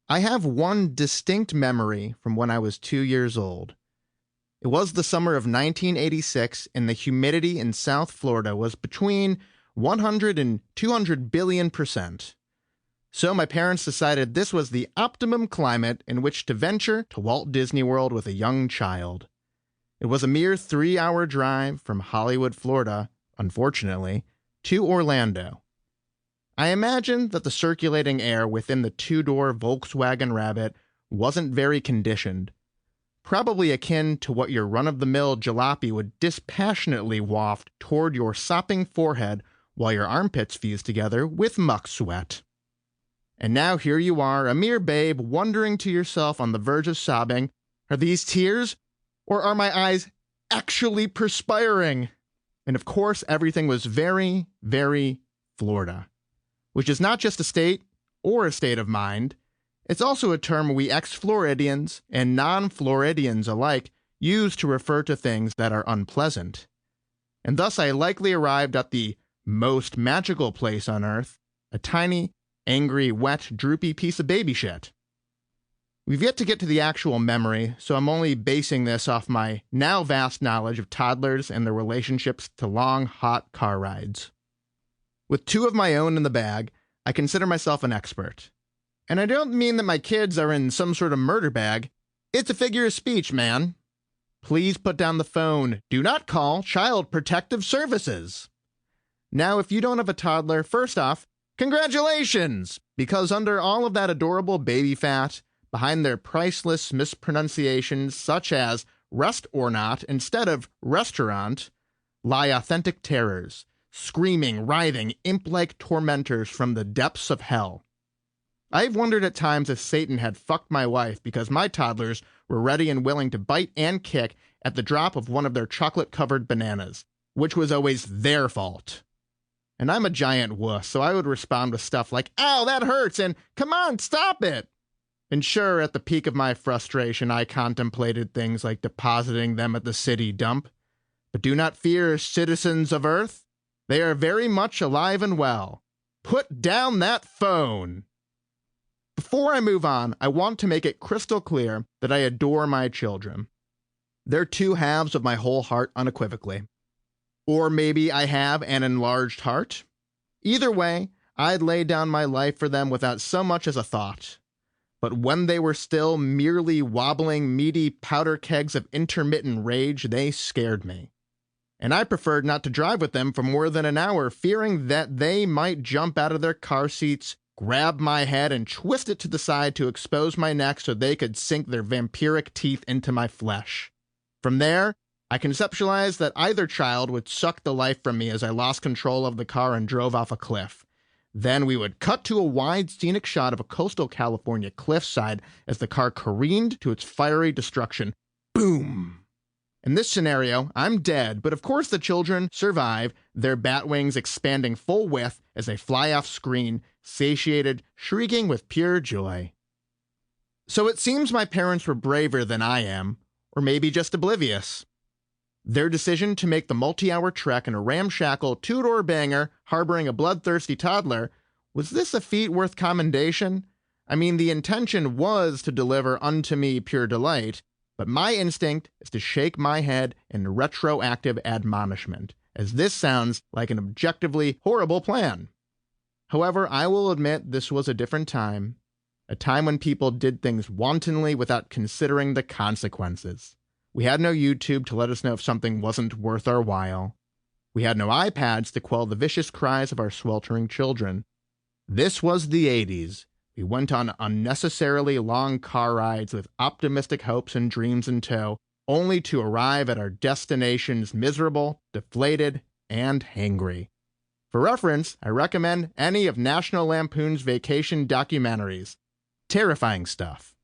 I have one distinct memory from when I was 2 years old. It was the summer of 1986, and the humidity in South Florida was between 100 and 200 billion%. So my parents decided this was the optimum climate in which to venture to Walt Disney World with a young child. It was a mere 3-hour drive from Hollywood, Florida, unfortunately, to Orlando. I imagine that the circulating air within the two-door Volkswagen Rabbit wasn't very conditioned, probably akin to what your run-of-the-mill jalopy would dispassionately waft toward your sopping forehead while your armpits fused together with muck sweat. And now here you are, a mere babe, wondering to yourself on the verge of sobbing, are these tears, or are my eyes actually perspiring? And of course, everything was very, very Florida, which is not just a state or a state of mind. It's also a term we ex-Floridians and non-Floridians alike use to refer to things that are unpleasant. And thus I likely arrived at the most magical place on earth, a tiny, angry, wet, droopy piece of baby shit. We've yet to get to the actual memory, so I'm only basing this off my now vast knowledge of toddlers and their relationships to long, hot car rides. With 2 of my own in the bag, I consider myself an expert. And I don't mean that my kids are in some sort of murder bag. It's a figure of speech, man. Please put down the phone. Do not call Child Protective Services. Now, if you don't have a toddler, first off, congratulations! Because under all of that adorable baby fat, behind their priceless mispronunciations such as rest or not instead of restaurant, lie authentic terrors, screaming, writhing, imp-like tormentors from the depths of hell. I've wondered at times if Satan had fucked my wife because my toddlers were ready and willing to bite and kick at the drop of one of their chocolate-covered bananas, which was always their fault. And I'm a giant wuss, so I would respond with stuff like, ow, that hurts, and come on, stop it! And sure, at the peak of my frustration, I contemplated things like depositing them at the city dump. But do not fear, citizens of Earth. They are very much alive and well. Put down that phone! Before I move on, I want to make it crystal clear that I adore my children. They're 2 halves of my whole heart unequivocally. Or maybe I have an enlarged heart. Either way, I'd lay down my life for them without so much as a thought. But when they were still merely wobbling, meaty powder kegs of intermittent rage, they scared me. And I preferred not to drive with them for more than an hour, fearing that they might jump out of their car seats, grab my head, and twist it to the side to expose my neck so they could sink their vampiric teeth into my flesh. From there, I conceptualized that either child would suck the life from me as I lost control of the car and drove off a cliff. Then we would cut to a wide scenic shot of a coastal California cliffside as the car careened to its fiery destruction. Boom! In this scenario, I'm dead, but of course the children survive, their bat wings expanding full width as they fly off screen, satiated, shrieking with pure joy. So it seems my parents were braver than I am, or maybe just oblivious. Their decision to make the multi-hour trek in a ramshackle 2-door banger harboring a bloodthirsty toddler, was this a feat worth commendation? I mean, the intention was to deliver unto me pure delight, but my instinct is to shake my head in retroactive admonishment, as this sounds like an objectively horrible plan. However, I will admit this was a different time, a time when people did things wantonly without considering the consequences. We had no YouTube to let us know if something wasn't worth our while. We had no iPads to quell the vicious cries of our sweltering children. This was the 80s. We went on unnecessarily long car rides with optimistic hopes and dreams in tow, only to arrive at our destinations miserable, deflated, and hangry. For reference, I recommend any of National Lampoon's vacation documentaries. Terrifying stuff.